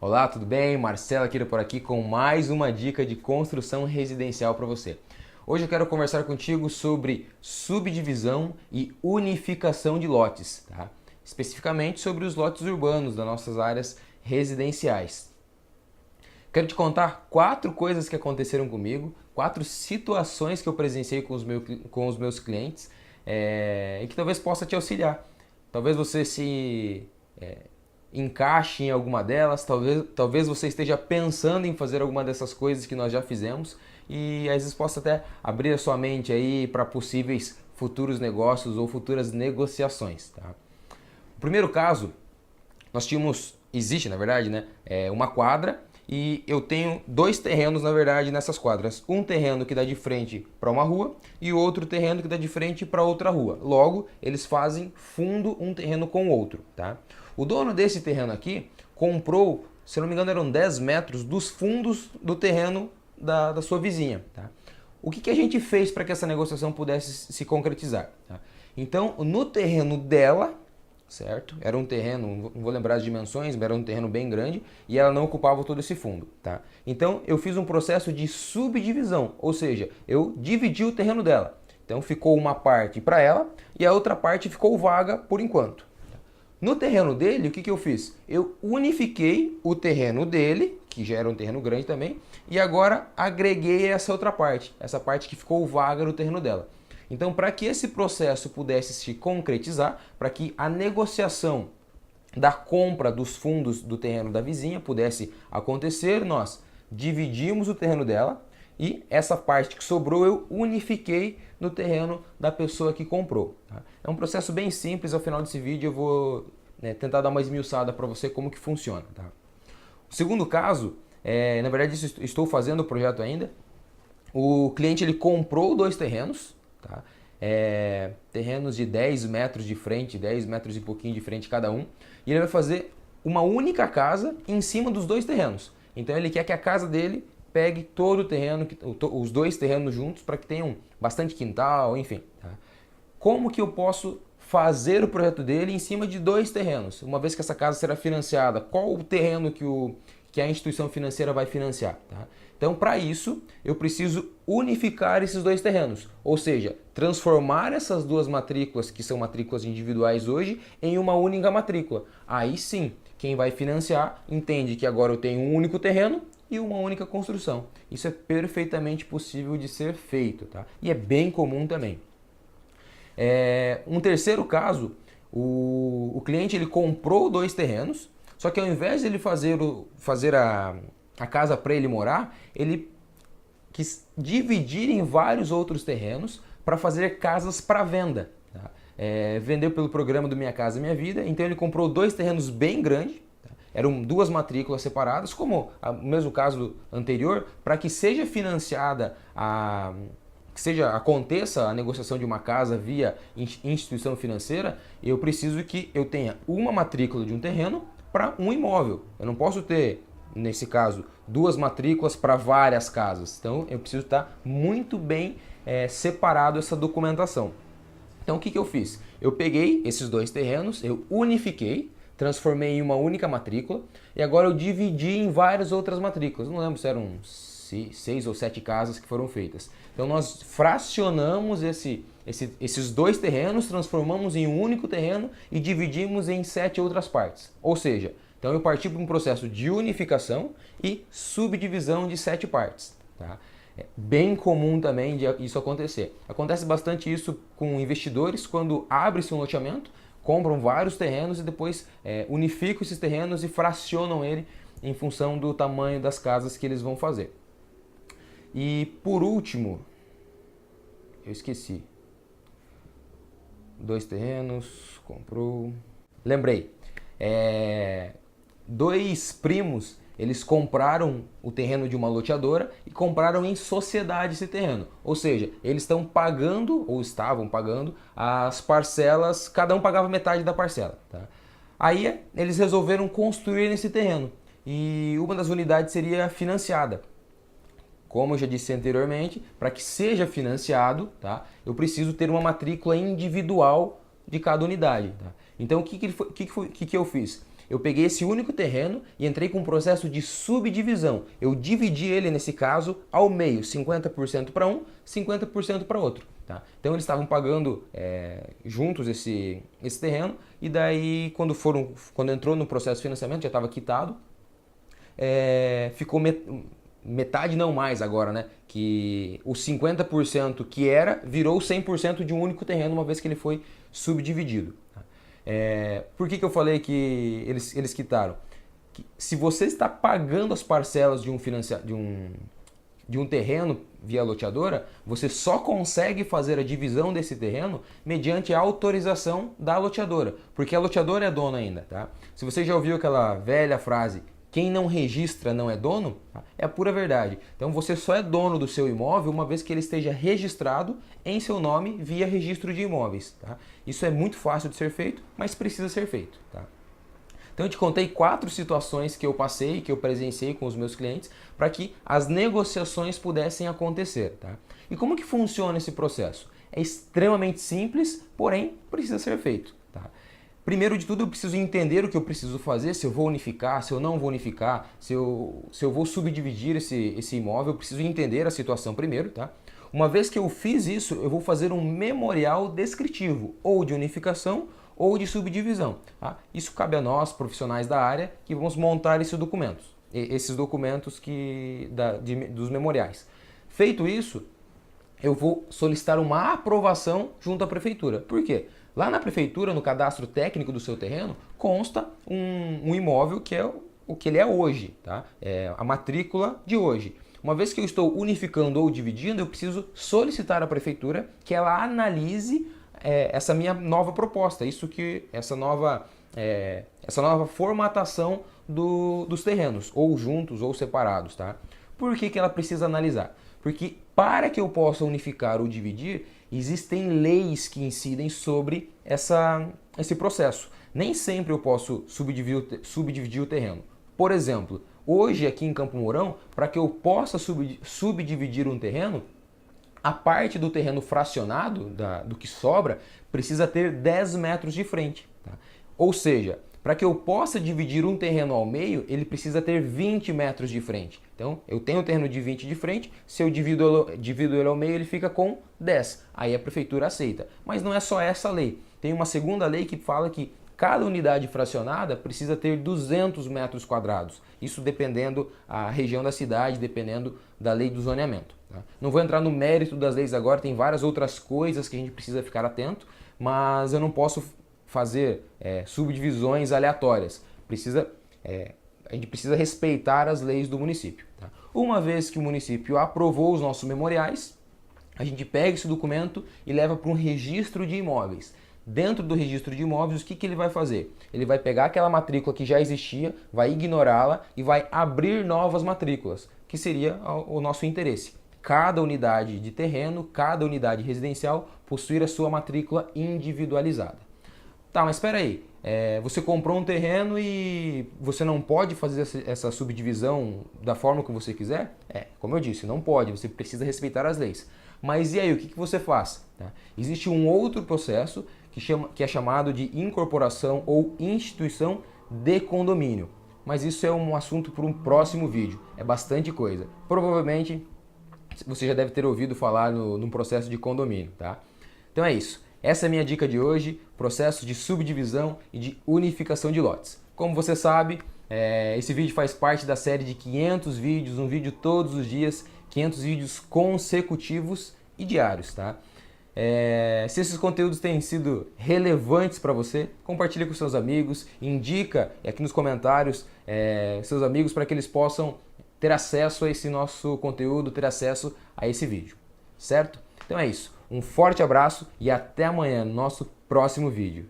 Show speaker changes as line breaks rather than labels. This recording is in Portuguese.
Olá, tudo bem? Marcelo aqui por aqui com mais uma dica de construção residencial para você. Hoje eu quero conversar contigo sobre subdivisão e unificação de lotes, tá? Especificamente sobre os lotes urbanos das nossas áreas residenciais. Quero te contar 4 coisas que aconteceram comigo, 4 situações que eu presenciei com os meus clientes e que talvez possa te auxiliar. Talvez você se encaixe em alguma delas, talvez você esteja pensando em fazer alguma dessas coisas que nós já fizemos e às vezes possa até abrir a sua mente aí para possíveis futuros negócios ou futuras negociações. Tá? O primeiro caso, existe na verdade, né, uma quadra e eu tenho 2 terrenos na verdade nessas quadras. Um terreno que dá de frente para uma rua e outro terreno que dá de frente para outra rua. Logo, eles fazem fundo um terreno com o outro. Tá? O dono desse terreno aqui comprou, se não me engano, eram 10 metros dos fundos do terreno da sua vizinha. Tá? O que a gente fez para que essa negociação pudesse se concretizar? Tá? Então, no terreno dela, certo? Era um terreno, não vou lembrar as dimensões, mas era um terreno bem grande e ela não ocupava todo esse fundo, tá? Então eu fiz um processo de subdivisão, ou seja, eu dividi o terreno dela. Então ficou uma parte para ela e a outra parte ficou vaga por enquanto. No terreno dele, o que eu fiz? Eu unifiquei o terreno dele, que já era um terreno grande também, e agora agreguei essa outra parte, essa parte que ficou vaga no terreno dela. Então, para que esse processo pudesse se concretizar, para que a negociação da compra dos fundos do terreno da vizinha pudesse acontecer, nós dividimos o terreno dela e essa parte que sobrou eu unifiquei no terreno da pessoa que comprou. Tá? É um processo bem simples, ao final desse vídeo eu vou tentar dar uma esmiuçada para você como que funciona. Tá? O segundo caso, na verdade estou fazendo o projeto ainda, o cliente ele comprou 2 terrenos, tá? Terrenos de 10 metros de frente, 10 metros e pouquinho de frente cada um, e ele vai fazer uma única casa em cima dos 2 terrenos. Então ele quer que a casa dele pegue todo o terreno, os 2 terrenos juntos, para que tenham bastante quintal, enfim. Tá? Como que eu posso fazer o projeto dele em cima de 2 terrenos? Uma vez que essa casa será financiada, qual o terreno que a instituição financeira vai financiar? Tá? Então, para isso, eu preciso unificar esses 2 terrenos, ou seja, transformar essas 2 matrículas, que são matrículas individuais hoje, em uma única matrícula. Aí sim, quem vai financiar entende que agora eu tenho um único terreno e uma única construção. Isso é perfeitamente possível de ser feito, tá? E é bem comum também. Um terceiro caso, o cliente ele comprou 2 terrenos, só que ao invés de ele fazer a casa para ele morar, ele quis dividir em vários outros terrenos para fazer casas para venda. Tá? Vendeu pelo programa do Minha Casa Minha Vida, então ele comprou 2 terrenos bem grandes, tá? Eram 2 matrículas separadas, como o mesmo caso anterior, para que seja financiada aconteça a negociação de uma casa via instituição financeira, eu preciso que eu tenha uma matrícula de um terreno para um imóvel. Eu não posso ter, nesse caso, 2 matrículas para várias casas. Então eu preciso estar muito bem separado essa documentação. Então o que eu fiz? Eu peguei esses 2 terrenos, eu unifiquei, transformei em uma única matrícula e agora eu dividi em várias outras matrículas. Não lembro se eram 6 ou 7 casas que foram feitas. Então nós fracionamos esses 2 terrenos, transformamos em um único terreno e dividimos em 7 outras partes. Ou seja, então eu parti para um processo de unificação e subdivisão de 7 partes. Tá? É bem comum também isso acontecer. Acontece bastante isso com investidores quando abre-se um loteamento, compram vários terrenos e depois unificam esses terrenos e fracionam ele em função do tamanho das casas que eles vão fazer. E por último, eu esqueci. 2 terrenos, comprou. Lembrei. 2 primos, eles compraram o terreno de uma loteadora e compraram em sociedade esse terreno. Ou seja, eles estão pagando, ou estavam pagando, as parcelas, cada um pagava metade da parcela. Tá? Aí eles resolveram construir nesse terreno e uma das unidades seria financiada. Como eu já disse anteriormente, para que seja financiado, tá, eu preciso ter uma matrícula individual de cada unidade. Tá? Então, o que eu fiz? Eu peguei esse único terreno e entrei com um processo de subdivisão. Eu dividi ele, nesse caso, ao meio, 50% para um, 50% para outro. Tá? Então eles estavam pagando juntos esse terreno, e daí quando entrou no processo de financiamento, já estava quitado, ficou metade não mais agora, né? Que os 50% que virou 100% de um único terreno, uma vez que ele foi subdividido. Por que eu falei que eles quitaram? Que se você está pagando as parcelas de um terreno via loteadora, você só consegue fazer a divisão desse terreno mediante a autorização da loteadora, porque a loteadora é dona ainda, tá? Se você já ouviu aquela velha frase, quem não registra não é dono, é a pura verdade. Então você só é dono do seu imóvel uma vez que ele esteja registrado em seu nome via registro de imóveis, tá? Isso é muito fácil de ser feito, mas precisa ser feito, tá? Então eu te contei 4 situações que eu passei, que eu presenciei com os meus clientes, para que as negociações pudessem acontecer, tá? E como que funciona esse processo? É extremamente simples, porém precisa ser feito, tá? Primeiro de tudo, eu preciso entender o que eu preciso fazer, se eu vou unificar, se eu não vou unificar, se eu vou subdividir esse imóvel, eu preciso entender a situação primeiro, tá? Uma vez que eu fiz isso, eu vou fazer um memorial descritivo, ou de unificação, ou de subdivisão. Tá? Isso cabe a nós, profissionais da área, que vamos montar esses documentos dos memoriais. Feito isso, eu vou solicitar uma aprovação junto à prefeitura. Por quê? Lá na prefeitura, no cadastro técnico do seu terreno, consta um imóvel que é o que ele é hoje, tá? É a matrícula de hoje. Uma vez que eu estou unificando ou dividindo, eu preciso solicitar à prefeitura que ela analise essa minha nova proposta, essa nova formatação dos terrenos, ou juntos ou separados, tá? Por que ela precisa analisar? Porque para que eu possa unificar ou dividir, existem leis que incidem sobre esse processo. Nem sempre eu posso subdividir o terreno. Por exemplo, hoje aqui em Campo Mourão, para que eu possa subdividir um terreno, a parte do terreno fracionado, do que sobra, precisa ter 10 metros de frente. Tá? Ou seja, para que eu possa dividir um terreno ao meio, ele precisa ter 20 metros de frente. Então, eu tenho um terreno de 20 de frente, se eu divido ele ao meio, ele fica com 10. Aí a prefeitura aceita. Mas não é só essa lei. Tem uma segunda lei que fala que cada unidade fracionada precisa ter 200 metros quadrados. Isso dependendo da região da cidade, dependendo da lei do zoneamento. Tá? Não vou entrar no mérito das leis agora, tem várias outras coisas que a gente precisa ficar atento, mas eu não posso fazer subdivisões aleatórias. A gente precisa respeitar as leis do município. Tá? Uma vez que o município aprovou os nossos memoriais, a gente pega esse documento e leva para um registro de imóveis. Dentro do registro de imóveis, o que ele vai fazer? Ele vai pegar aquela matrícula que já existia, vai ignorá-la e vai abrir novas matrículas, que seria o nosso interesse. Cada unidade de terreno, cada unidade residencial possuir a sua matrícula individualizada. Tá, mas espera aí, você comprou um terreno e você não pode fazer essa subdivisão da forma que você quiser? Como eu disse, não pode, você precisa respeitar as leis. Mas e aí, o que você faz? Tá? Existe um outro processo que é chamado de incorporação ou instituição de condomínio. Mas isso é um assunto para um próximo vídeo, é bastante coisa. Provavelmente você já deve ter ouvido falar no processo de condomínio, tá? Então é isso. Essa é a minha dica de hoje, processo de subdivisão e de unificação de lotes. Como você sabe, esse vídeo faz parte da série de 500 vídeos, um vídeo todos os dias, 500 vídeos consecutivos e diários, tá? Se esses conteúdos têm sido relevantes para você, compartilhe com seus amigos, indica aqui nos comentários seus amigos para que eles possam ter acesso a esse nosso conteúdo, ter acesso a esse vídeo, certo? Então é isso. Um forte abraço e até amanhã no nosso próximo vídeo.